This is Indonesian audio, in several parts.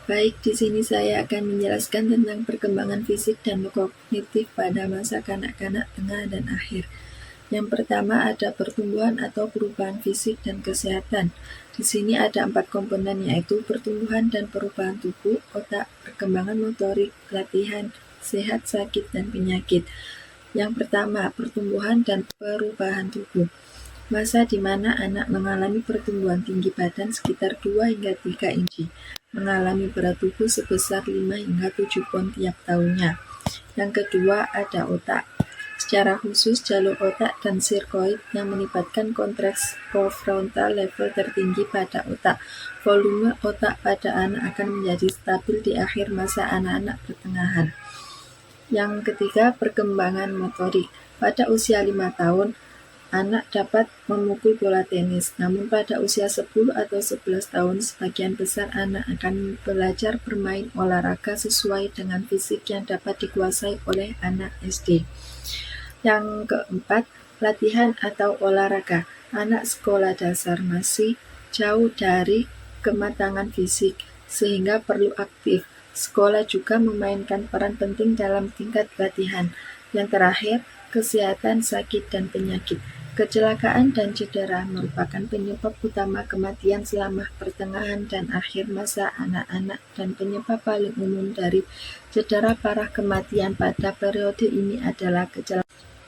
Baik, di sini saya akan menjelaskan tentang perkembangan fisik dan kognitif pada masa kanak-kanak tengah dan akhir. Yang pertama ada pertumbuhan atau perubahan fisik dan kesehatan. Di sini ada 4 komponen, yaitu pertumbuhan dan perubahan tubuh, otak, perkembangan motorik, latihan, sehat, sakit, dan penyakit. Yang pertama, pertumbuhan dan perubahan tubuh. Masa di mana anak mengalami pertumbuhan tinggi badan sekitar 2 hingga 3 inci, mengalami berat tubuh sebesar 5 hingga 7 pon tiap tahunnya. Yang kedua ada otak. Secara khusus, jalur otak dan sirkoid yang melibatkan kontraks prefrontal level tertinggi pada otak. Volume otak pada anak akan menjadi stabil di akhir masa anak-anak pertengahan. Yang ketiga, perkembangan motorik. Pada usia 5 tahun, anak dapat memukul bola tenis, namun pada usia 10 atau 11 tahun, sebagian besar anak akan belajar bermain olahraga sesuai dengan fisik yang dapat dikuasai oleh anak SD. Yang keempat, latihan atau olahraga. Anak sekolah dasar masih jauh dari kematangan fisik, sehingga perlu aktif. Sekolah juga memainkan peran penting dalam tingkat latihan. Yang terakhir, kesehatan, sakit, dan penyakit. Kecelakaan dan cedera merupakan penyebab utama kematian selama pertengahan dan akhir masa anak-anak, dan penyebab paling umum dari cedera parah kematian pada periode ini adalah kecelakaan.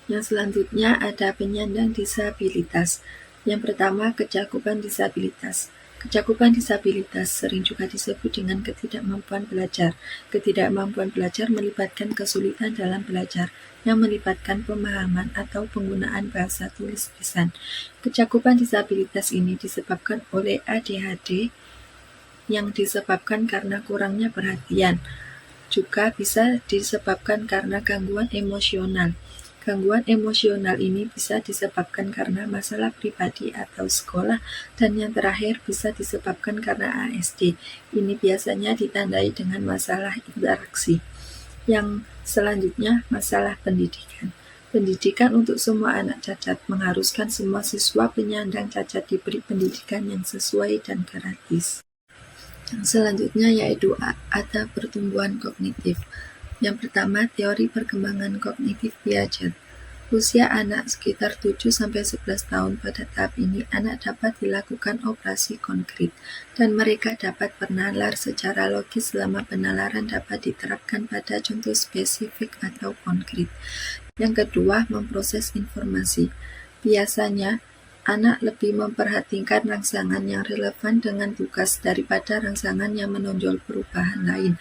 Yang selanjutnya ada penyandang disabilitas. Yang pertama, kecakupan disabilitas. Kecakupan disabilitas sering juga disebut dengan ketidakmampuan belajar. Ketidakmampuan belajar melibatkan kesulitan dalam belajar, yang melibatkan pemahaman atau penggunaan bahasa tulis lisan. Kecakupan disabilitas ini disebabkan oleh ADHD yang disebabkan karena kurangnya perhatian. Juga bisa disebabkan karena gangguan emosional. Gangguan emosional ini bisa disebabkan karena masalah pribadi atau sekolah, dan yang terakhir bisa disebabkan karena ASD. Ini biasanya ditandai dengan masalah interaksi. Yang selanjutnya, masalah pendidikan. Pendidikan untuk semua anak cacat mengharuskan semua siswa penyandang cacat diberi pendidikan yang sesuai dan gratis. Yang selanjutnya yaitu ada pertumbuhan kognitif. Yang pertama, teori perkembangan kognitif Piaget. Usia anak sekitar 7-11 tahun. Pada tahap ini, anak dapat dilakukan operasi konkret, dan mereka dapat bernalar secara logis selama penalaran dapat diterapkan pada contoh spesifik atau konkret. Yang kedua, memproses informasi. Biasanya, anak lebih memperhatikan rangsangan yang relevan dengan tugas daripada rangsangan yang menonjol perubahan lain.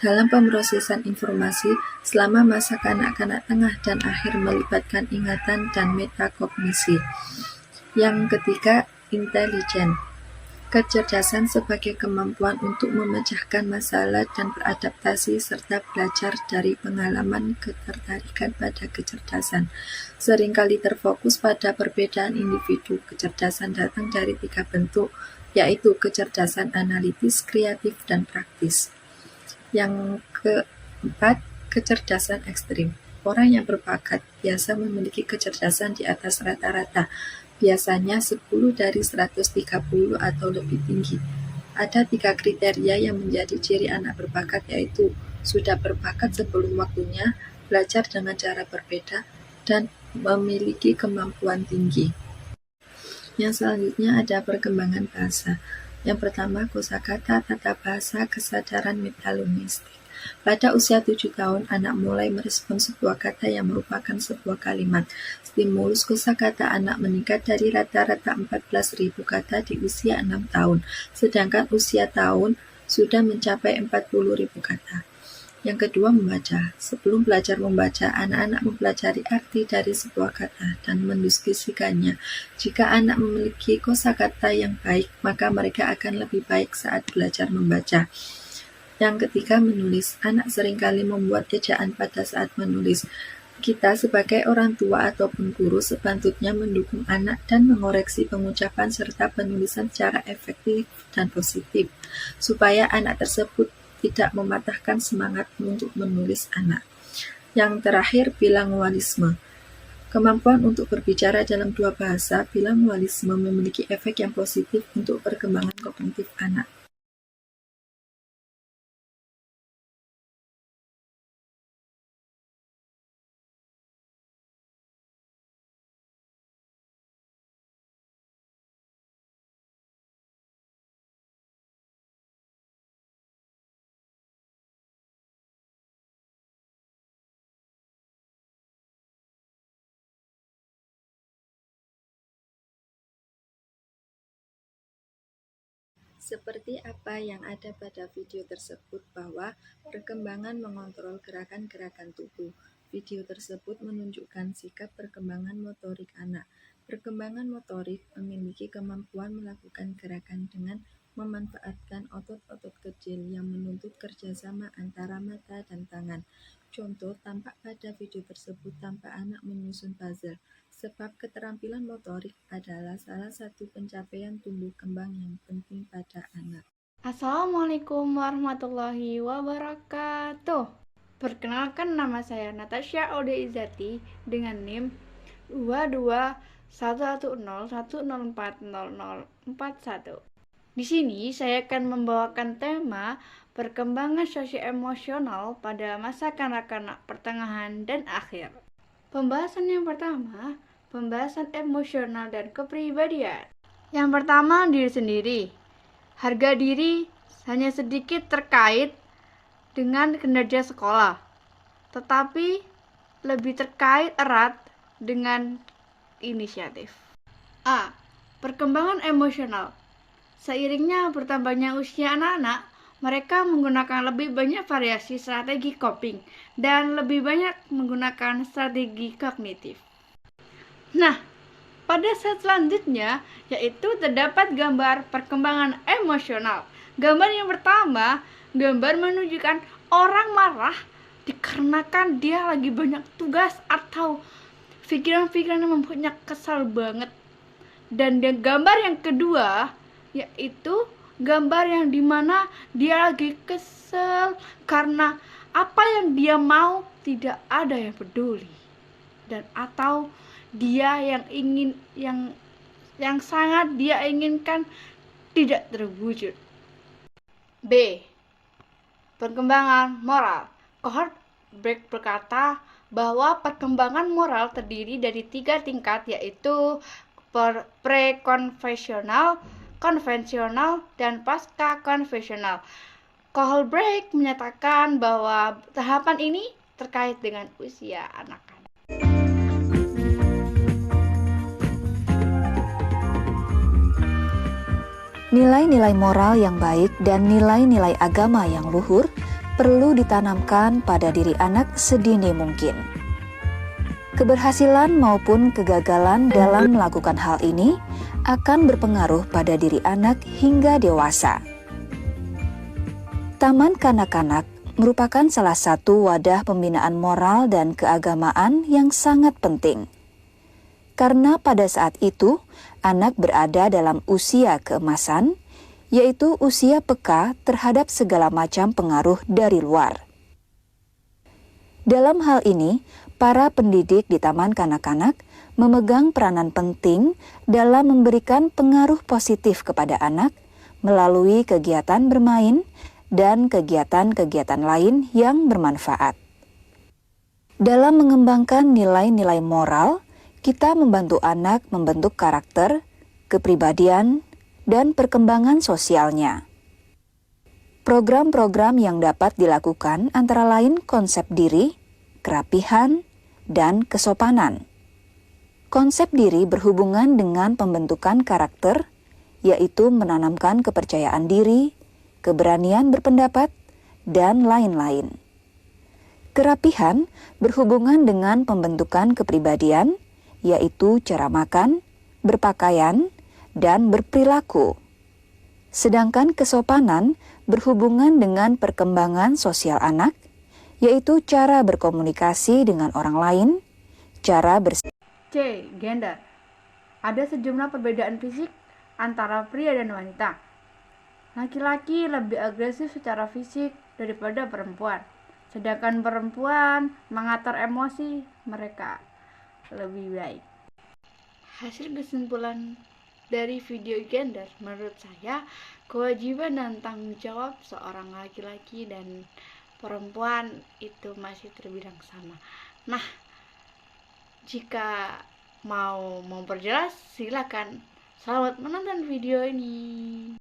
Dalam pemrosesan informasi, selama masa kanak-kanak tengah dan akhir melibatkan ingatan dan metakognisi. Yang ketiga, intelijen. Kecerdasan sebagai kemampuan untuk memecahkan masalah dan beradaptasi serta belajar dari pengalaman. Ketertarikan pada kecerdasan seringkali terfokus pada perbedaan individu. Kecerdasan datang dari 3 bentuk, yaitu kecerdasan analitis, kreatif, dan praktis. Yang keempat, kecerdasan ekstrim. Orang yang berbakat biasa memiliki kecerdasan di atas rata-rata, biasanya 10 dari 130 atau lebih tinggi. Ada 3 kriteria yang menjadi ciri anak berbakat, yaitu sudah berbakat sebelum waktunya, belajar dengan cara berbeda, dan memiliki kemampuan tinggi. Yang selanjutnya ada perkembangan bahasa. Yang pertama, kosakata, tata bahasa, kesadaran metalinguistik. Pada usia 7 tahun, anak mulai merespons sebuah kata yang merupakan sebuah kalimat. Stimulus kosakata anak meningkat dari rata-rata 14.000 kata di usia 6 tahun, sedangkan usia tahun sudah mencapai 40.000 kata. Yang kedua, membaca. Sebelum belajar membaca, anak-anak mempelajari arti dari sebuah kata dan mendiskusikannya. Jika anak memiliki kosakata yang baik, maka mereka akan lebih baik saat belajar membaca. Yang ketiga, menulis. Anak seringkali membuat ejaan pada saat menulis. Kita sebagai orang tua ataupun guru sepatutnya mendukung anak dan mengoreksi pengucapan serta penulisan secara efektif dan positif, supaya anak tersebut tidak mematahkan semangat untuk menulis anak. Yang terakhir, bilingualisme. Kemampuan untuk berbicara dalam 2 bahasa, bilingualisme memiliki efek yang positif untuk perkembangan kognitif anak. Seperti apa yang ada pada video tersebut bahwa perkembangan mengontrol gerakan-gerakan tubuh. Video tersebut menunjukkan sikap perkembangan motorik anak. Perkembangan motorik memiliki kemampuan melakukan gerakan dengan memanfaatkan otot-otot kecil yang menuntut kerjasama antara mata dan tangan. Contoh tampak pada video tersebut tampak anak menyusun puzzle, sebab keterampilan motorik adalah salah satu pencapaian tumbuh kembang yang penting pada anak. Assalamualaikum warahmatullahi wabarakatuh. Perkenalkan, nama saya Natasha Ode Izati dengan NIM 221101040041. Di sini saya akan membawakan tema perkembangan sosio-emosional pada masa kanak-kanak pertengahan dan akhir. Pembahasan yang pertama, pembahasan emosional dan kepribadian. Yang pertama, diri sendiri. Harga diri hanya sedikit terkait dengan kinerja sekolah, tetapi lebih terkait erat dengan inisiatif. A. Perkembangan emosional. Seiringnya bertambahnya usia anak-anak, mereka menggunakan lebih banyak variasi strategi coping dan lebih banyak menggunakan strategi kognitif. Nah, pada slide selanjutnya, yaitu terdapat gambar perkembangan emosional. Gambar yang pertama, gambar menunjukkan orang marah dikarenakan dia lagi banyak tugas atau pikiran-pikiran yang membuatnya kesal banget. Dan gambar yang kedua, yaitu gambar yang dimana dia lagi kesel karena apa yang dia mau tidak ada yang peduli, dan atau dia yang sangat dia inginkan tidak terwujud. B. Perkembangan moral. Cohort Break berkata bahwa perkembangan moral terdiri dari 3 tingkat, yaitu pre-konvensional, konvensional, dan pasca-konvensional. Cohort Break menyatakan bahwa tahapan ini terkait dengan usia anak-anak. Nilai-nilai moral yang baik dan nilai-nilai agama yang luhur perlu ditanamkan pada diri anak sedini mungkin. Keberhasilan maupun kegagalan dalam melakukan hal ini akan berpengaruh pada diri anak hingga dewasa. Taman kanak-kanak merupakan salah satu wadah pembinaan moral dan keagamaan yang sangat penting. Karena pada saat itu, anak berada dalam usia keemasan, yaitu usia peka terhadap segala macam pengaruh dari luar. Dalam hal ini, para pendidik di taman kanak-kanak memegang peranan penting dalam memberikan pengaruh positif kepada anak melalui kegiatan bermain dan kegiatan-kegiatan lain yang bermanfaat. Dalam mengembangkan nilai-nilai moral, kita membantu anak membentuk karakter, kepribadian, dan perkembangan sosialnya. Program-program yang dapat dilakukan antara lain konsep diri, kerapihan, dan kesopanan. Konsep diri berhubungan dengan pembentukan karakter, yaitu menanamkan kepercayaan diri, keberanian berpendapat, dan lain-lain. Kerapihan berhubungan dengan pembentukan kepribadian, yaitu cara makan, berpakaian, dan berperilaku. Sedangkan kesopanan berhubungan dengan perkembangan sosial anak, yaitu cara berkomunikasi dengan orang lain, cara C. Gender. Ada sejumlah perbedaan fisik antara pria dan wanita. Laki-laki lebih agresif secara fisik daripada perempuan, sedangkan perempuan mengatur emosi mereka lebih baik. Hasil kesimpulan dari video gender, menurut saya, kewajiban dan tanggung jawab seorang laki-laki dan perempuan itu masih terbilang sama. Nah, jika mau memperjelas, silakan. Selamat menonton video ini.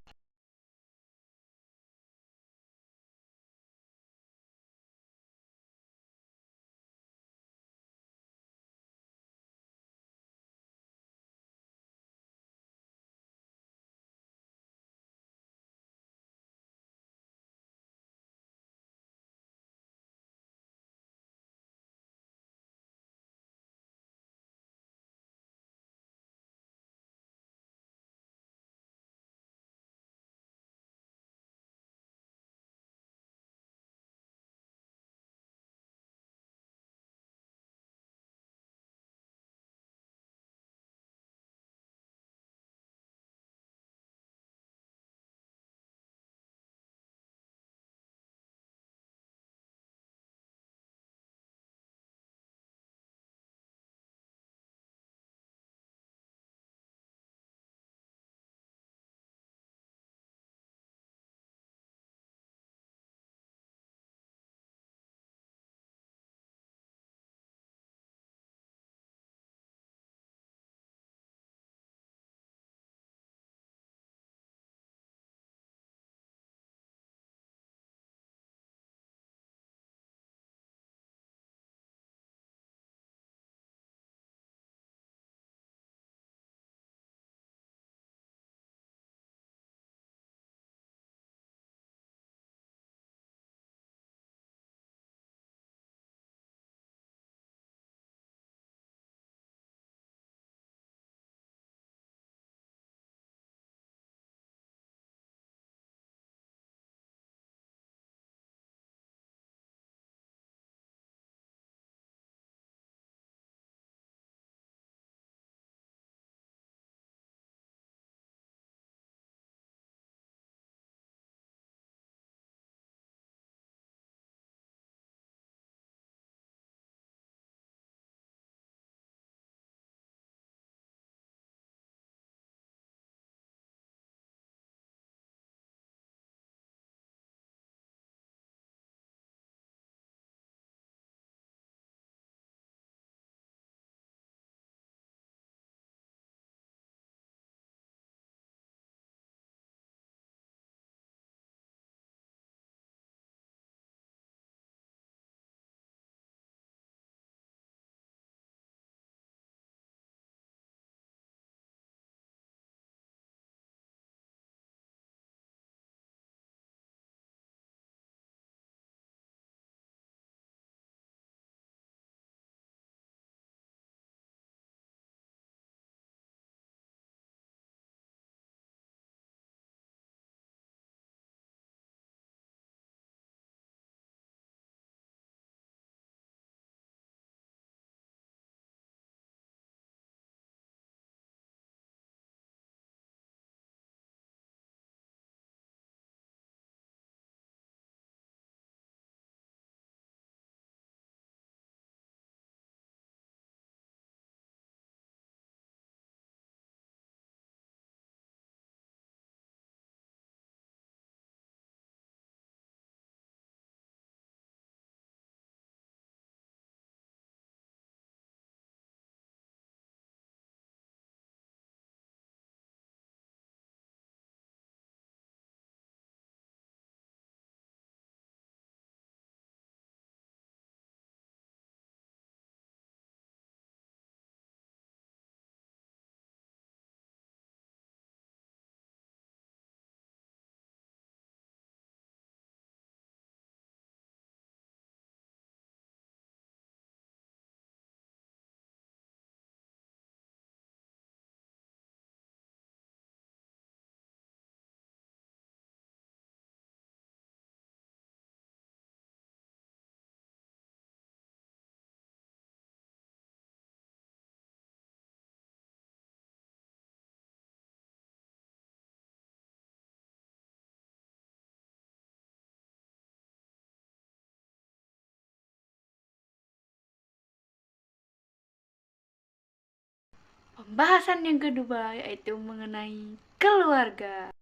Pembahasan yang kedua yaitu mengenai keluarga.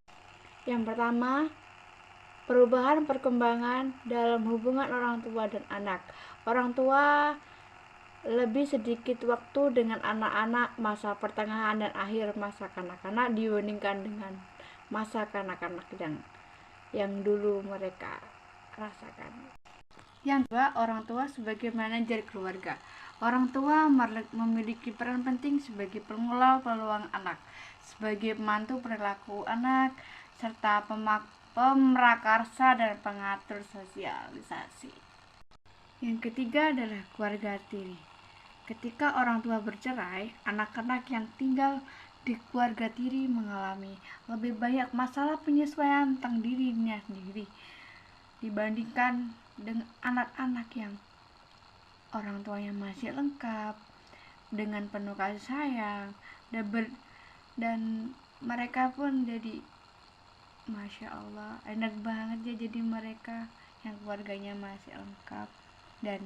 Yang pertama, perubahan perkembangan dalam hubungan orang tua dan anak. Orang tua lebih sedikit waktu dengan anak-anak masa pertengahan dan akhir masa kanak-kanak dibandingkan dengan masa kanak-kanak yang dulu mereka rasakan. Yang kedua, orang tua sebagai manajer keluarga. Orang tua memiliki peran penting sebagai pengelola peluang anak, sebagai pemantu perilaku anak, serta pemrakarsa dan pengatur sosialisasi. Yang ketiga adalah keluarga tiri. Ketika orang tua bercerai, anak-anak yang tinggal di keluarga tiri mengalami lebih banyak masalah penyesuaian tentang dirinya sendiri dibandingkan dengan anak-anak yang orang tuanya masih lengkap dengan penuh kasih sayang dan mereka pun jadi Masya Allah enak banget ya, jadi mereka yang keluarganya masih lengkap dan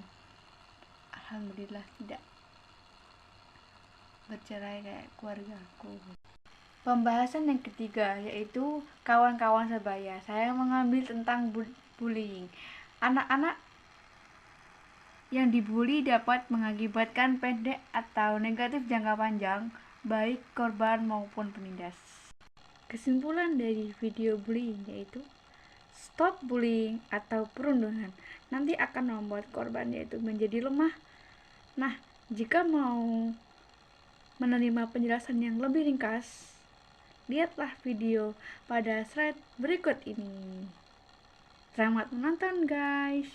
alhamdulillah tidak bercerai kayak keluargaku. Pembahasan yang ketiga yaitu kawan-kawan sebaya. Saya mengambil tentang bullying. Anak-anak yang dibully dapat mengakibatkan pendek atau negatif jangka panjang, baik korban maupun penindas. Kesimpulan dari video bullying yaitu stop bullying atau perundungan nanti akan membuat korban yaitu menjadi lemah. Nah, jika mau menerima penjelasan yang lebih ringkas, lihatlah video pada slide berikut ini. Selamat menonton guys.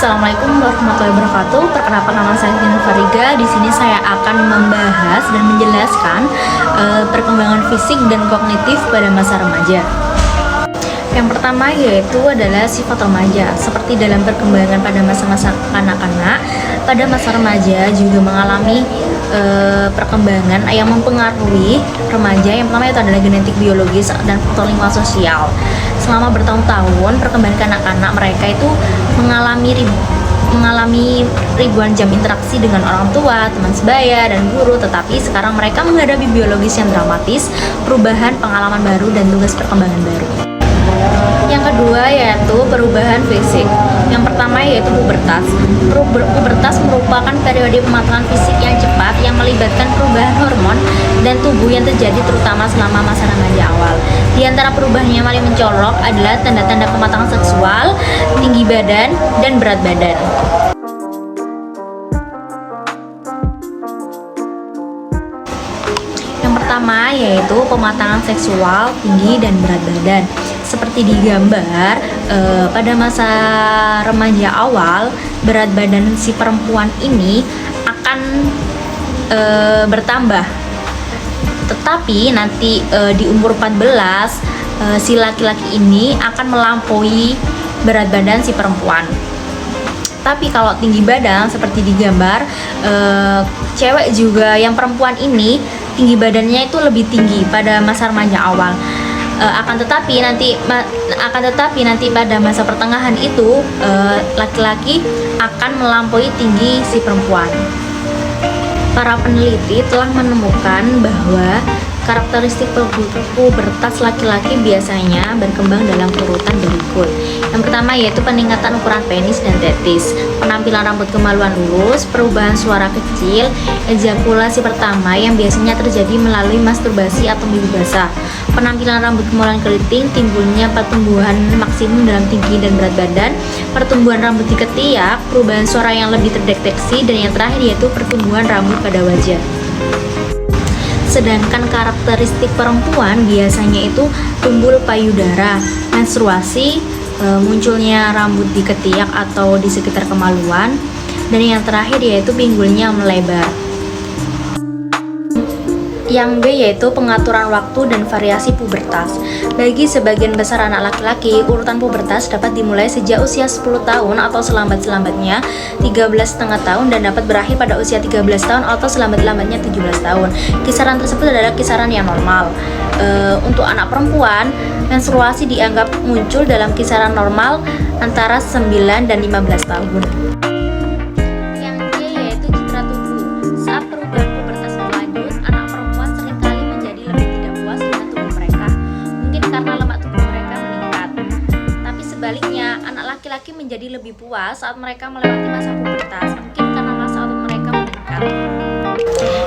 Assalamualaikum warahmatullahi wabarakatuh. Perkenalkan, nama saya Tina Fariga. Di sini saya akan membahas dan menjelaskan perkembangan fisik dan kognitif pada masa remaja. Yang pertama yaitu adalah sifat remaja. Seperti dalam perkembangan pada masa-masa kanak-kanak, pada masa remaja juga mengalami perkembangan yang mempengaruhi remaja. Yang pertama itu adalah genetik biologis dan faktor lingkungan sosial. Selama bertahun-tahun, perkembangan kanak-kanak mereka itu mengalami ribuan jam interaksi dengan orang tua, teman sebaya, dan guru. Tetapi sekarang mereka menghadapi biologis yang dramatis, perubahan, pengalaman baru, dan tugas perkembangan baru. Yang kedua yaitu perubahan fisik. Yang pertama yaitu pubertas. Pubertas merupakan periode pematangan fisik yang cepat yang melibatkan perubahan hormon dan tubuh yang terjadi terutama selama masa remaja awal. Di antara perubahan yang paling mencolok adalah tanda-tanda kematangan seksual, tinggi badan, dan berat badan. Yang pertama yaitu pematangan seksual, tinggi, dan berat badan. Seperti digambar, pada masa remaja awal, berat badan si perempuan ini akan bertambah. Tetapi nanti di umur 14, si laki-laki ini akan melampaui berat badan si perempuan. Tapi kalau tinggi badan seperti digambar, cewek juga yang perempuan ini tinggi badannya itu lebih tinggi pada masa remaja awal. Akan tetapi nanti pada masa pertengahan itu laki-laki akan melampaui tinggi si perempuan. Para peneliti telah menemukan bahwa karakteristik pubertas laki-laki biasanya berkembang dalam urutan berikut. Yang pertama yaitu peningkatan ukuran penis dan tetis, penampilan rambut kemaluan lurus, perubahan suara kecil, ejakulasi pertama yang biasanya terjadi melalui masturbasi atau mimpi basah, penampilan rambut kemaluan keriting, timbulnya pertumbuhan maksimum dalam tinggi dan berat badan, pertumbuhan rambut di ketiak, perubahan suara yang lebih terdeteksi, dan yang terakhir yaitu pertumbuhan rambut pada wajah. Sedangkan karakteristik perempuan biasanya itu tumbul payudara, menstruasi, munculnya rambut di ketiak atau di sekitar kemaluan, dan yang terakhir yaitu pinggulnya melebar. Yang B yaitu pengaturan waktu dan variasi pubertas. Bagi sebagian besar anak laki-laki, urutan pubertas dapat dimulai sejak usia 10 tahun atau selambat-lambatnya 13,5 tahun dan dapat berakhir pada usia 13 tahun atau selambat-lambatnya 17 tahun. Kisaran tersebut adalah kisaran yang normal. Untuk anak perempuan, menstruasi dianggap muncul dalam kisaran normal antara 9 dan 15 tahun. Yang C yaitu citra tubuh. Saat perubahan pubertas berlanjut, anak perempuan seringkali menjadi lebih tidak puas dengan tubuh mereka, mungkin karena lemak tubuh mereka meningkat. Tapi sebaliknya, anak laki-laki menjadi lebih puas saat mereka melewati masa pubertas, mungkin karena masa otot mereka meningkat.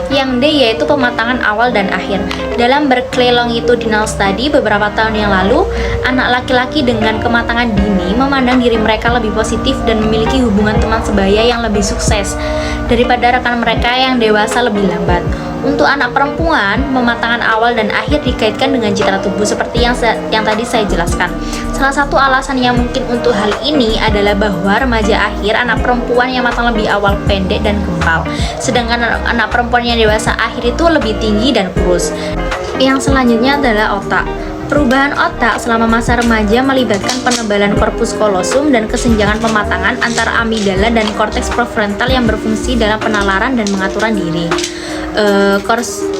Yang D yaitu pematangan awal dan akhir. Dalam Berkeley Longitudinal Study beberapa tahun yang lalu, anak laki-laki dengan kematangan dini memandang diri mereka lebih positif dan memiliki hubungan teman sebaya yang lebih sukses daripada rekan mereka yang dewasa lebih lambat. Untuk anak perempuan, pematangan awal dan akhir dikaitkan dengan citra tubuh seperti yang tadi saya jelaskan. Salah satu alasan yang mungkin untuk hal ini adalah bahwa remaja akhir anak perempuan yang matang lebih awal pendek dan gempal, sedangkan anak perempuan yang dewasa akhir itu lebih tinggi dan kurus. Yang selanjutnya adalah otak. Perubahan otak selama masa remaja melibatkan penebalan korpus kolosum dan kesenjangan pematangan antara amigdala dan korteks prefrontal yang berfungsi dalam penalaran dan pengaturan diri.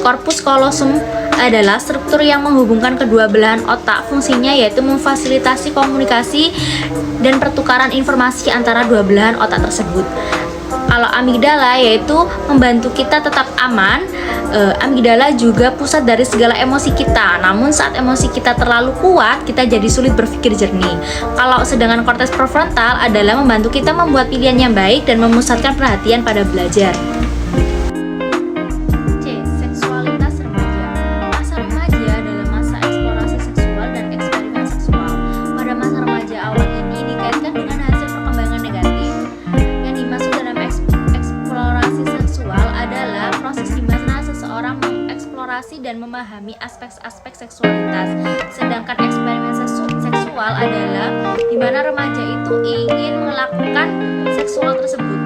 Korpus kolosum adalah struktur yang menghubungkan kedua belahan otak. Fungsinya yaitu memfasilitasi komunikasi dan pertukaran informasi antara dua belahan otak tersebut. Kalau amigdala yaitu membantu kita tetap aman. Amigdala juga pusat dari segala emosi kita. Namun saat emosi kita terlalu kuat, kita jadi sulit berpikir jernih. Kalau sedangkan korteks prefrontal adalah membantu kita membuat pilihan yang baik dan memusatkan perhatian pada belajar. C. Seksualitas remaja. Masa remaja adalah masa eksplorasi seksual dan eksperimen seksual. Pada masa remaja awal ini dikaitkan dengan hasil perkembangan negatif. Yang dimaksud dalam eksplorasi seksual adalah proses di mana seseorang mengeksplorasi dan memahami aspek-aspek seksualitas. Sedangkan eksperimen seksual seksual adalah di mana remaja itu ingin melakukan seksual tersebut.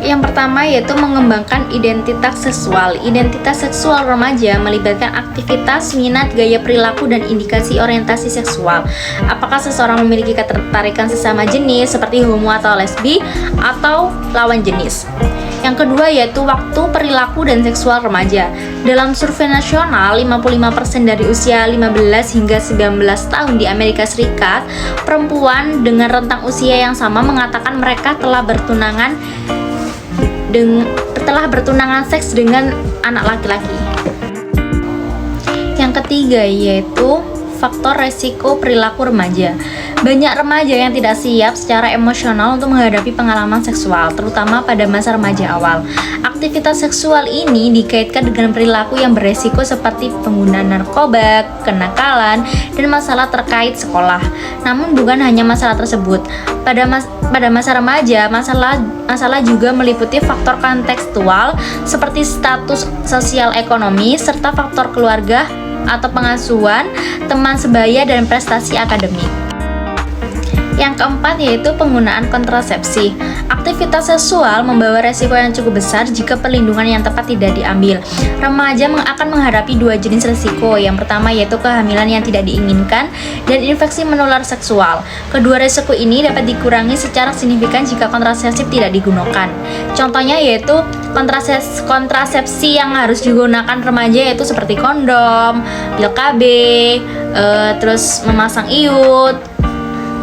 Yang pertama yaitu mengembangkan identitas seksual. Identitas seksual remaja melibatkan aktivitas, minat, gaya perilaku, dan indikasi orientasi seksual. Apakah seseorang memiliki ketertarikan sesama jenis seperti homo atau lesbi atau lawan jenis. Yang kedua yaitu waktu, perilaku, dan seksual remaja. Dalam survei nasional, 55% dari usia 15 hingga 19 tahun di Amerika Serikat, perempuan dengan rentang usia yang sama mengatakan mereka telah bertunangan seks dengan anak laki-laki. Yang ketiga yaitu faktor resiko perilaku remaja. Banyak remaja yang tidak siap secara emosional untuk menghadapi pengalaman seksual, terutama pada masa remaja awal. Aktivitas seksual ini dikaitkan dengan perilaku yang beresiko seperti penggunaan narkoba, kenakalan, dan masalah terkait sekolah. Namun bukan hanya masalah tersebut. Pada masa remaja, masalah juga meliputi faktor kontekstual seperti status sosial ekonomi serta faktor keluarga atau pengasuhan, teman sebaya, dan prestasi akademik. Yang keempat yaitu penggunaan kontrasepsi. Aktivitas seksual membawa resiko yang cukup besar jika perlindungan yang tepat tidak diambil. Remaja akan menghadapi dua jenis resiko. Yang pertama yaitu kehamilan yang tidak diinginkan dan infeksi menular seksual. Kedua resiko ini dapat dikurangi secara signifikan jika kontrasepsi tidak digunakan. Contohnya yaitu kontrasepsi yang harus digunakan remaja yaitu seperti kondom, pil KB, terus memasang iud.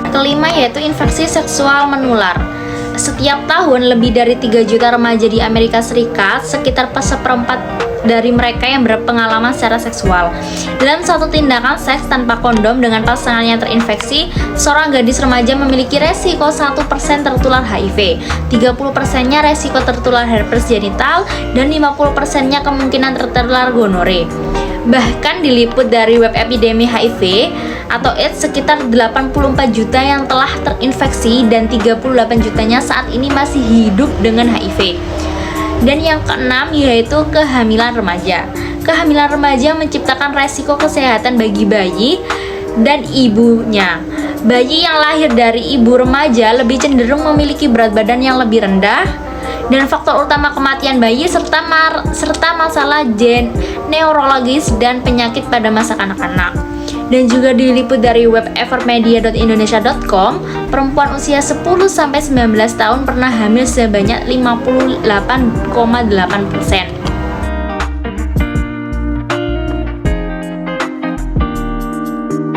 Kelima yaitu infeksi seksual menular. Setiap tahun lebih dari 3 juta remaja di Amerika Serikat, sekitar seperempat dari mereka yang berpengalaman secara seksual. Dalam satu tindakan seks tanpa kondom dengan pasangan yang terinfeksi, seorang gadis remaja memiliki resiko 1% tertular HIV, 30%-nya resiko tertular herpes genital, dan 50%-nya kemungkinan tertular gonore. Bahkan diliput dari web epidemi HIV atau AIDS, sekitar 84 juta yang telah terinfeksi dan 38 jutanya saat ini masih hidup dengan HIV. Dan yang keenam yaitu kehamilan remaja. Kehamilan remaja menciptakan resiko kesehatan bagi bayi dan ibunya. Bayi yang lahir dari ibu remaja lebih cenderung memiliki berat badan yang lebih rendah, dan faktor utama kematian bayi serta masalah neurologis dan penyakit pada masa kanak-kanak. Dan juga diliput dari web evermedia.indonesia.com, perempuan usia 10-19 tahun pernah hamil sebanyak 58,8%.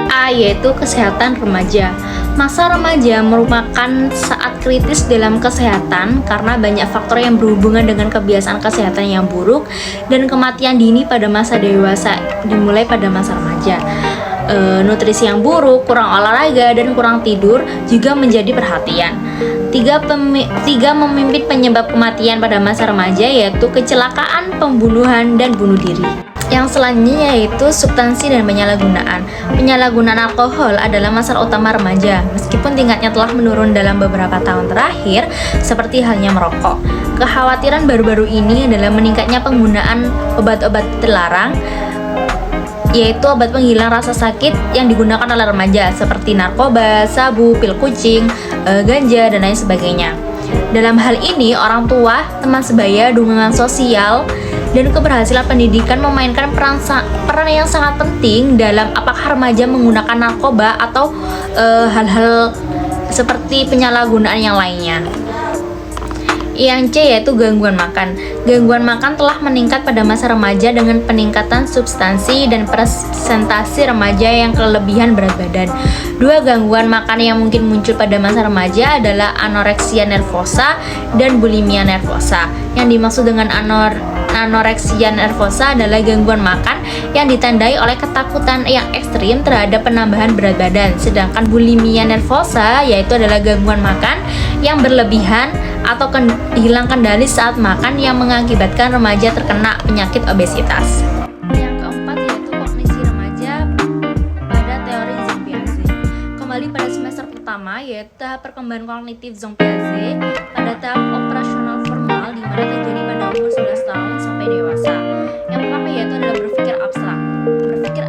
A yaitu kesehatan remaja. Masa remaja merupakan saat kritis dalam kesehatan karena banyak faktor yang berhubungan dengan kebiasaan kesehatan yang buruk dan kematian dini pada masa dewasa dimulai pada masa remaja. Nutrisi yang buruk, kurang olahraga, dan kurang tidur juga menjadi perhatian. Tiga memimpin penyebab kematian pada masa remaja yaitu kecelakaan, pembunuhan, dan bunuh diri. Yang selanjutnya yaitu substansi dan penyalahgunaan. Penyalahgunaan alkohol adalah masalah utama remaja, meskipun tingkatnya telah menurun dalam beberapa tahun terakhir, seperti halnya merokok. Kekhawatiran baru-baru ini adalah meningkatnya penggunaan obat-obat terlarang, yaitu obat penghilang rasa sakit yang digunakan oleh remaja, seperti narkoba, sabu, pil kucing, ganja, dan lain sebagainya. Dalam hal ini, orang tua, teman sebaya, dukungan sosial, dan keberhasilan pendidikan memainkan peran yang sangat penting dalam apakah remaja menggunakan narkoba atau hal-hal seperti penyalahgunaan yang lainnya. Yang C yaitu gangguan makan. Gangguan makan telah meningkat pada masa remaja dengan peningkatan substansi dan presentasi remaja yang kelebihan berat badan. Dua gangguan makan yang mungkin muncul pada masa remaja adalah anoreksia nervosa dan bulimia nervosa. Yang dimaksud dengan anoreksia nervosa adalah gangguan makan yang ditandai oleh ketakutan yang ekstrim terhadap penambahan berat badan. Sedangkan bulimia nervosa yaitu adalah gangguan makan yang berlebihan atau hilang kendali saat makan yang mengakibatkan remaja terkena penyakit obesitas. Yang keempat yaitu kognisi remaja pada teori Jean Piaget. Kembali pada semester pertama yaitu tahap perkembangan kognitif Jean Piaget pada tahap operasional formal di mana terjadi pada umur 11 tahun sampai dewasa. Yang pertama yaitu adalah berpikir abstrak. Berpikir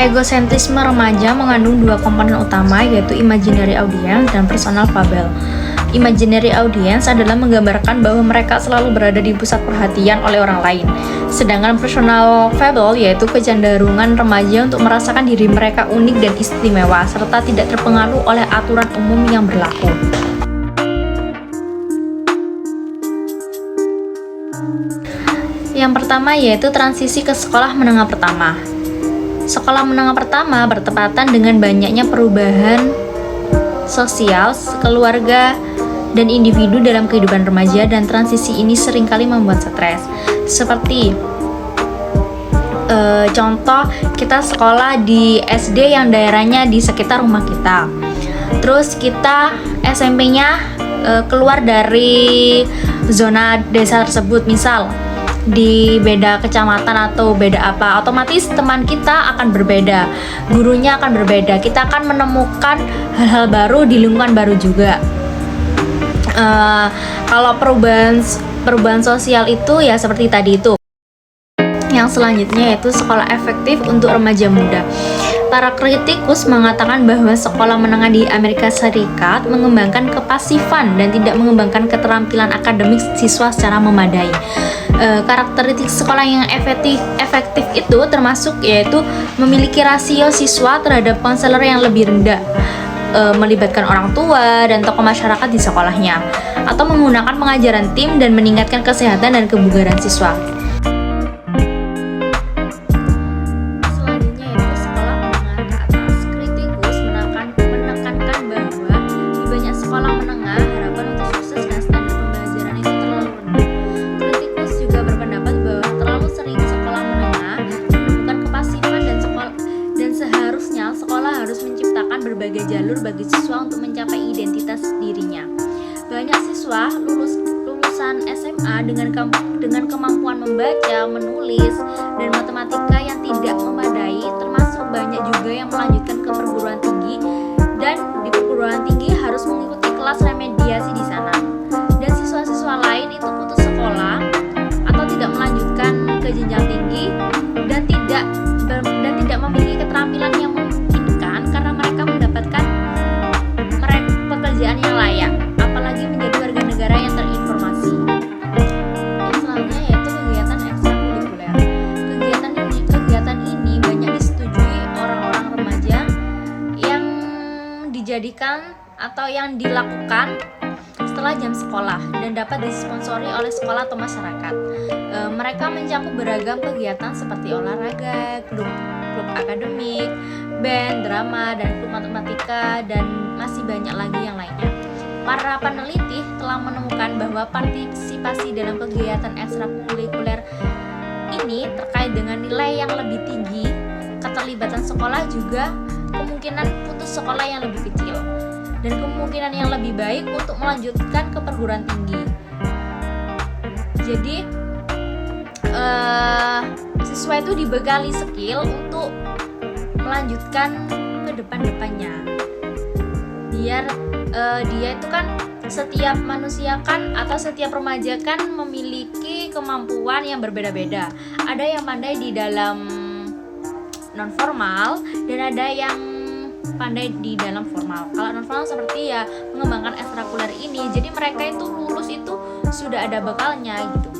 Egosentrisme remaja mengandung dua komponen utama, yaitu imaginary audience dan personal fable. Imaginary audience adalah menggambarkan bahwa mereka selalu berada di pusat perhatian oleh orang lain. Sedangkan personal fable yaitu kecenderungan remaja untuk merasakan diri mereka unik dan istimewa, serta tidak terpengaruh oleh aturan umum yang berlaku. Yang pertama yaitu transisi ke sekolah menengah pertama. Sekolah menengah pertama bertepatan dengan banyaknya perubahan sosial, keluarga, dan individu dalam kehidupan remaja, dan transisi ini seringkali membuat stres. Seperti contoh, kita sekolah di SD yang daerahnya di sekitar rumah kita. Terus kita SMP-nya keluar dari zona desa tersebut, misal di beda kecamatan atau beda apa, otomatis teman kita akan berbeda, gurunya akan berbeda, kita akan menemukan hal-hal baru di lingkungan baru juga. Kalau perubahan sosial itu ya seperti tadi itu. Yang selanjutnya yaitu sekolah efektif untuk remaja muda. Para kritikus mengatakan bahwa sekolah menengah di Amerika Serikat mengembangkan kepasifan dan tidak mengembangkan keterampilan akademik siswa secara memadai. Karakteristik sekolah yang efektif itu termasuk yaitu memiliki rasio siswa terhadap konselor yang lebih rendah, melibatkan orang tua dan tokoh masyarakat di sekolahnya, atau menggunakan pengajaran tim dan meningkatkan kesehatan dan kebugaran siswa. Selanjutnya yaitu sekolah menengah ke atas. Kritikus menekankan bahwa di banyak sekolah menengah harapan untuk sukses dan standar pembelajaran itu terlalu rendah. Kritikus juga berpendapat bahwa terlalu sering sekolah menengah menemukan kepasifan dan seharusnya sekolah harus menciptakan berbagai jalur bagi siswa untuk mencapai identitas dirinya. Banyak siswa lulusan SMA dengan kemampuan membaca, menulis, dan matematika yang tidak memadai, termasuk banyak juga yang melanjutkan ke perguruan tinggi, dan di perguruan tinggi harus mengikuti kelas remediasi di sana. Dan siswa-siswa lain itu putus sekolah atau tidak melanjutkan ke jenjang tinggi dan tidak memiliki keterampilan yang memungkinkan karena mereka mendapatkan pekerjaan yang layak, apalagi menjadi warga negara yang terinformasi. Yang selanjutnya yaitu kegiatan ekstrakurikuler. Kegiatan ini banyak disetujui orang-orang remaja yang dijadikan atau yang dilakukan setelah jam sekolah dan dapat disponsori oleh sekolah atau masyarakat. Mereka mencakup beragam kegiatan seperti olahraga, klub akademik, band, drama, dan klub matematika, dan masih banyak lagi yang lainnya. Para peneliti telah menemukan bahwa partisipasi dalam kegiatan ekstrakurikuler ini terkait dengan nilai yang lebih tinggi, keterlibatan sekolah juga kemungkinan putus sekolah yang lebih kecil, dan kemungkinan yang lebih baik untuk melanjutkan ke perguruan tinggi. Jadi siswa itu dibekali skill untuk melanjutkan ke depan-depannya, biar dia itu kan setiap manusia kan atau setiap remaja kan memiliki kemampuan yang berbeda-beda. Ada yang pandai di dalam non formal dan ada yang pandai di dalam formal. Kalau non formal seperti ya mengembangkan ekstrakurikuler ini, jadi mereka itu lulus itu sudah ada bekalnya gitu.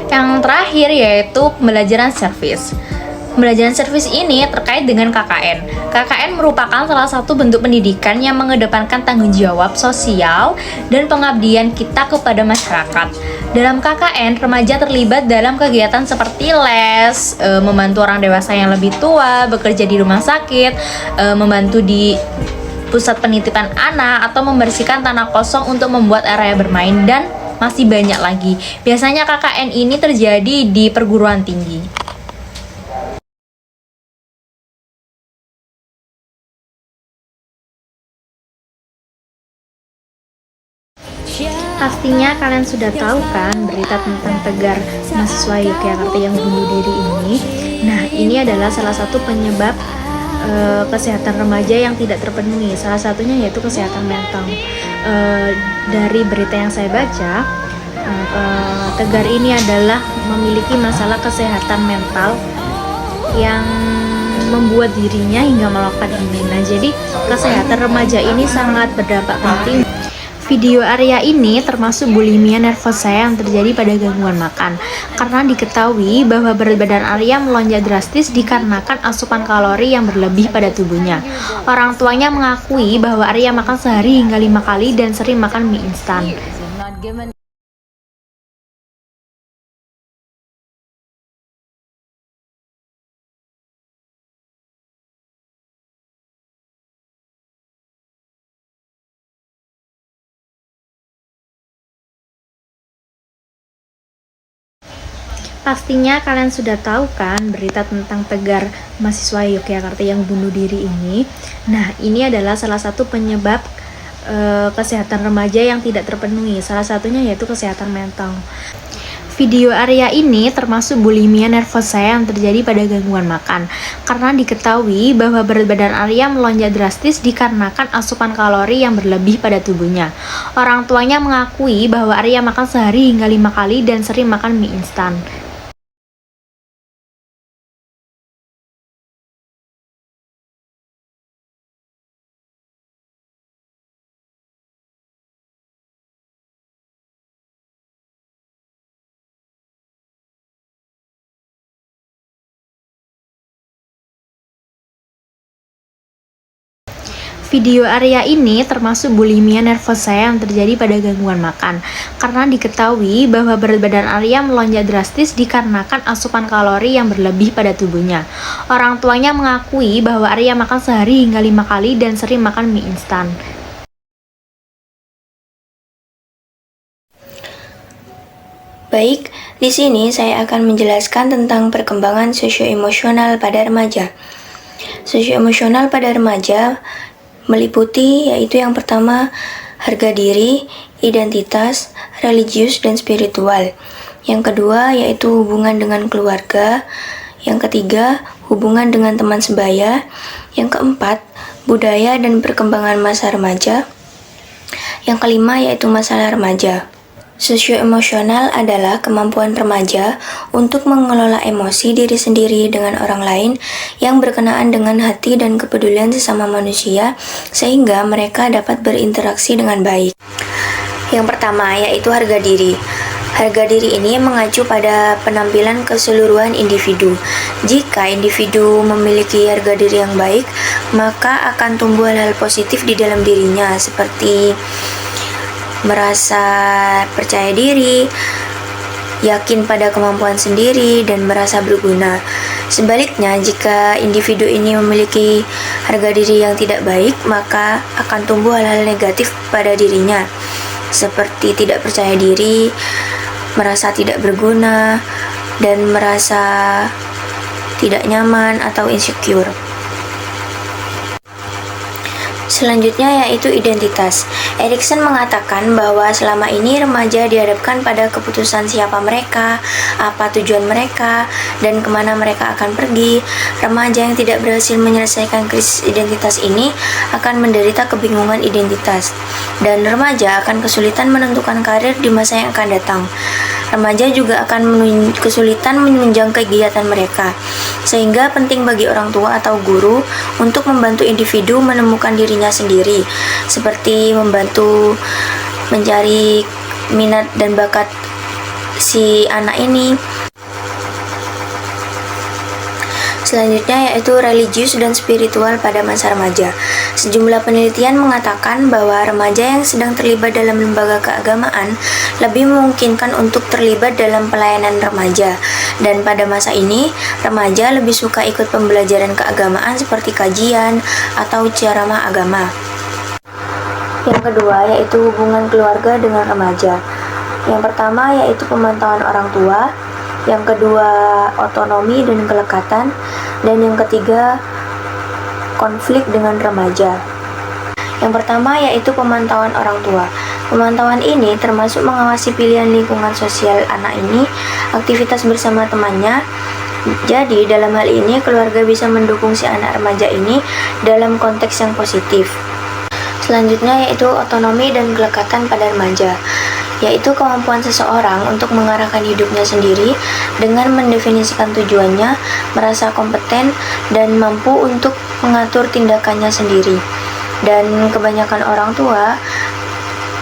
Yang terakhir yaitu pembelajaran servis. Pembelajaran servis ini terkait dengan KKN. KKN merupakan salah satu bentuk pendidikan yang mengedepankan tanggung jawab sosial dan pengabdian kita kepada masyarakat. Dalam KKN, remaja terlibat dalam kegiatan seperti les, membantu orang dewasa yang lebih tua, bekerja di rumah sakit, membantu di pusat penitipan anak, atau membersihkan tanah kosong untuk membuat area bermain, dan masih banyak lagi. Biasanya KKN ini terjadi di perguruan tinggi. Pastinya kalian sudah tahu kan berita tentang Tegar, mahasiswa Yogyakarta yang bunuh diri ini. Nah, ini adalah salah satu penyebab kesehatan remaja yang tidak terpenuhi. Salah satunya yaitu kesehatan mental. Dari berita yang saya baca, Tegar ini adalah memiliki masalah kesehatan mental yang membuat dirinya hingga melakukan ini. Nah, jadi kesehatan remaja ini sangat berdampak penting. Video Arya ini termasuk bulimia nervosa yang terjadi pada gangguan makan, karena diketahui bahwa berat badan Arya melonjak drastis dikarenakan asupan kalori yang berlebih pada tubuhnya. Orang tuanya mengakui bahwa Arya makan sehari hingga 5 kali dan sering makan mie instan. Pastinya kalian sudah tahu kan berita tentang Tegar, mahasiswa Yogyakarta yang bunuh diri ini. Nah, ini adalah salah satu penyebab kesehatan remaja yang tidak terpenuhi. Salah satunya yaitu kesehatan mental. Video Arya ini termasuk bulimia nervosa yang terjadi pada gangguan makan, karena diketahui bahwa berat badan Arya melonjak drastis dikarenakan asupan kalori yang berlebih pada tubuhnya. Orang tuanya mengakui bahwa Arya makan sehari hingga 5 kali dan sering makan mie instan. Video Arya ini termasuk bulimia nervosa yang terjadi pada gangguan makan, karena diketahui bahwa berat badan Arya melonjak drastis dikarenakan asupan kalori yang berlebih pada tubuhnya. Orang tuanya mengakui bahwa Arya makan sehari hingga 5 kali dan sering makan mie instan. Baik, di sini saya akan menjelaskan tentang perkembangan sosioemosional pada remaja. Sosioemosional pada remaja meliputi yaitu yang pertama harga diri, identitas, religius, dan spiritual. Yang kedua yaitu hubungan dengan keluarga. Yang ketiga hubungan dengan teman sebaya. Yang keempat budaya dan perkembangan masa remaja. Yang kelima yaitu masalah remaja. Sosioemosional adalah kemampuan remaja untuk mengelola emosi diri sendiri dengan orang lain yang berkenaan dengan hati dan kepedulian sesama manusia sehingga mereka dapat berinteraksi dengan baik. Yang pertama yaitu harga diri. Harga diri ini mengacu pada penampilan keseluruhan individu. Jika individu memiliki harga diri yang baik, maka akan tumbuh hal-hal positif di dalam dirinya seperti merasa percaya diri, yakin pada kemampuan sendiri, dan merasa berguna. Sebaliknya, jika individu ini memiliki harga diri yang tidak baik, maka akan tumbuh hal-hal negatif pada dirinya, seperti tidak percaya diri, merasa tidak berguna, dan merasa tidak nyaman atau insecure. Selanjutnya yaitu identitas. Erikson mengatakan bahwa selama ini remaja dihadapkan pada keputusan siapa mereka, apa tujuan mereka, dan kemana mereka akan pergi. Remaja yang tidak berhasil menyelesaikan krisis identitas ini akan menderita kebingungan identitas, dan remaja akan kesulitan menentukan karir di masa yang akan datang. Remaja juga akan kesulitan menunjang kegiatan mereka, sehingga penting bagi orang tua atau guru untuk membantu individu menemukan dirinya sendiri, seperti membantu mencari minat dan bakat si anak ini. Selanjutnya yaitu religius dan spiritual pada masa remaja. Sejumlah penelitian mengatakan bahwa remaja yang sedang terlibat dalam lembaga keagamaan lebih memungkinkan untuk terlibat dalam pelayanan remaja. Dan pada masa ini, remaja lebih suka ikut pembelajaran keagamaan seperti kajian atau ceramah agama. Yang kedua yaitu hubungan keluarga dengan remaja. Yang pertama yaitu pemantauan orang tua. Yang kedua otonomi dan kelekatan. Dan yang ketiga konflik dengan remaja. Yang pertama yaitu pemantauan orang tua. Pemantauan ini termasuk mengawasi pilihan lingkungan sosial anak ini, aktivitas bersama temannya. Jadi dalam hal ini keluarga bisa mendukung si anak remaja ini dalam konteks yang positif. Selanjutnya yaitu otonomi dan kelekatan pada remaja. yaitu kemampuan seseorang untuk mengarahkan hidupnya sendiri dengan mendefinisikan tujuannya, merasa kompeten, dan mampu untuk mengatur tindakannya sendiri. Dan kebanyakan orang tua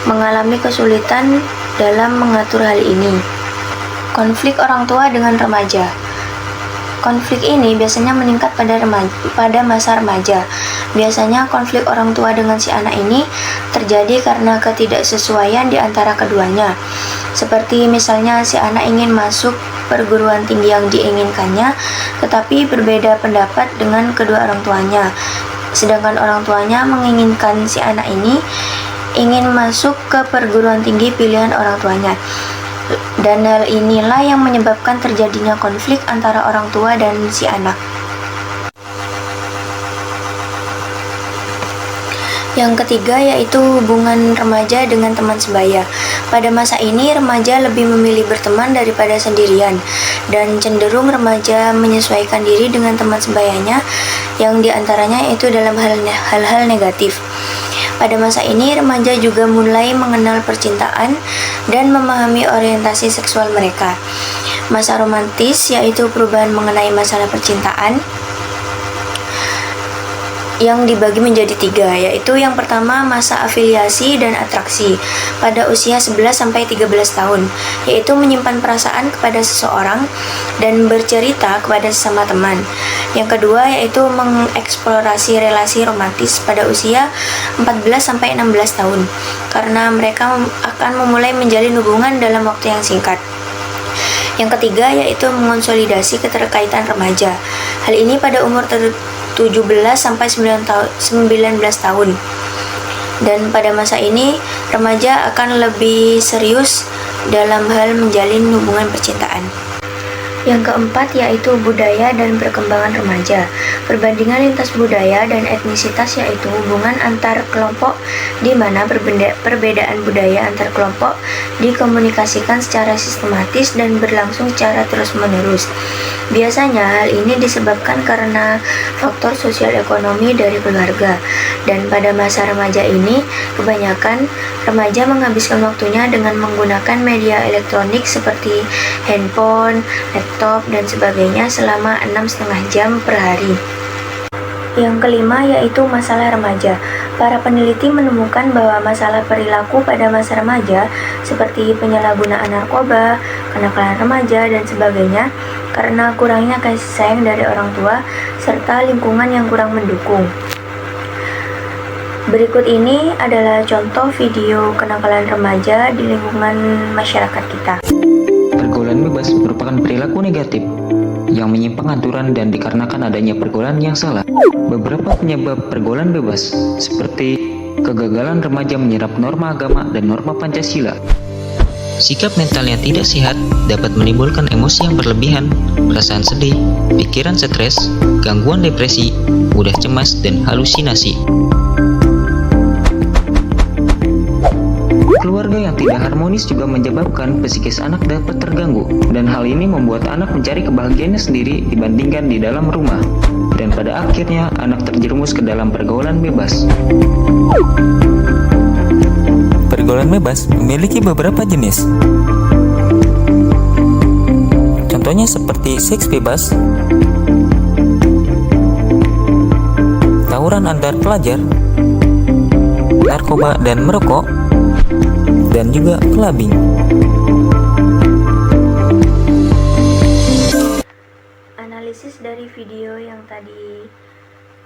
mengalami kesulitan dalam mengatur hal ini. Konflik orang tua dengan remaja. Konflik ini biasanya meningkat pada masa remaja. Biasanya konflik orang tua dengan si anak ini terjadi karena ketidaksesuaian di antara keduanya. Seperti misalnya si anak ingin masuk perguruan tinggi yang diinginkannya, tetapi berbeda pendapat dengan kedua orang tuanya. Sedangkan orang tuanya menginginkan si anak ini ingin masuk ke perguruan tinggi pilihan orang tuanya. Dan hal inilah yang menyebabkan terjadinya konflik antara orang tua dan si anak. Yang ketiga yaitu hubungan remaja dengan teman sebaya. Pada masa ini remaja lebih memilih berteman daripada sendirian, dan cenderung remaja menyesuaikan diri dengan teman sebayanya yang diantaranya itu dalam hal-hal negatif. Pada masa ini, remaja juga mulai mengenal percintaan dan memahami orientasi seksual mereka. Masa romantis yaitu perubahan mengenai masalah percintaan yang dibagi menjadi 3, yaitu yang pertama masa afiliasi dan atraksi pada usia 11-13 tahun, yaitu menyimpan perasaan kepada seseorang dan bercerita kepada sesama teman. Yang kedua yaitu mengeksplorasi relasi romantis pada usia 14-16 tahun, karena mereka akan memulai menjalin hubungan dalam waktu yang singkat. Yang ketiga yaitu mengonsolidasi keterkaitan remaja. Hal ini pada umur 17-19 tahun. Dan pada masa ini, remaja akan lebih serius dalam hal menjalin hubungan percintaan. Yang keempat yaitu budaya dan perkembangan remaja. Perbandingan lintas budaya dan etnisitas yaitu hubungan antar kelompok di mana perbedaan budaya antar kelompok dikomunikasikan secara sistematis dan berlangsung secara terus-menerus. Biasanya hal ini disebabkan karena faktor sosial ekonomi dari keluarga. Dan pada masa remaja ini, kebanyakan remaja menghabiskan waktunya dengan menggunakan media elektronik seperti handphone, laptop, dan sebagainya selama 6,5 jam per hari. Yang kelima yaitu masalah remaja. Para peneliti menemukan bahwa masalah perilaku pada masa remaja seperti penyalahgunaan narkoba, kenakalan remaja, dan sebagainya karena kurangnya kasih sayang dari orang tua serta lingkungan yang kurang mendukung. Berikut ini adalah contoh video kenakalan remaja di lingkungan masyarakat kita. Pergaulan bebas merupakan perilaku negatif yang menyimpang aturan dan dikarenakan adanya pergaulan yang salah. Beberapa penyebab pergaulan bebas seperti kegagalan remaja menyerap norma agama dan norma Pancasila. Sikap mental yang tidak sehat dapat menimbulkan emosi yang berlebihan, perasaan sedih, pikiran stres, gangguan depresi, mudah cemas, dan halusinasi. Keluarga yang tidak harmonis juga menyebabkan psikis anak dapat terganggu, dan hal ini membuat anak mencari kebahagiaannya sendiri dibandingkan di dalam rumah, dan pada akhirnya anak terjerumus ke dalam pergaulan bebas. Pergaulan bebas memiliki beberapa jenis. Contohnya seperti seks bebas, tawuran antar pelajar, narkoba dan merokok, dan juga clubbing. Analisis dari video yang tadi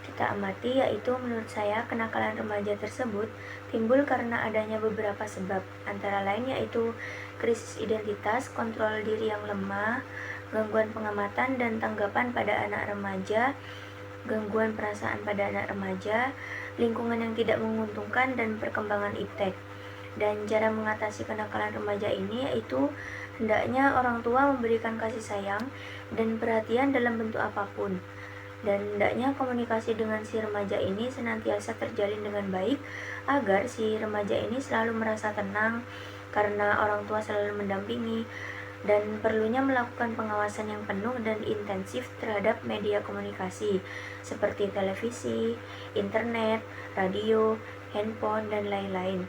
kita amati yaitu menurut saya kenakalan remaja tersebut timbul karena adanya beberapa sebab, antara lain yaitu krisis identitas, kontrol diri yang lemah, gangguan pengamatan dan tanggapan pada anak remaja, gangguan perasaan pada anak remaja, lingkungan yang tidak menguntungkan, dan perkembangan iptek. Dan cara mengatasi kenakalan remaja ini yaitu hendaknya orang tua memberikan kasih sayang dan perhatian dalam bentuk apapun. Dan hendaknya komunikasi dengan si remaja ini senantiasa terjalin dengan baik agar si remaja ini selalu merasa tenang karena orang tua selalu mendampingi, dan perlunya melakukan pengawasan yang penuh dan intensif terhadap media komunikasi seperti televisi, internet, radio, handphone, dan lain-lain.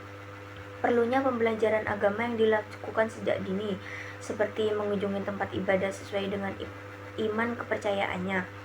perlunya pembelajaran agama yang dilakukan sejak dini, seperti mengunjungi tempat ibadah sesuai dengan iman kepercayaannya.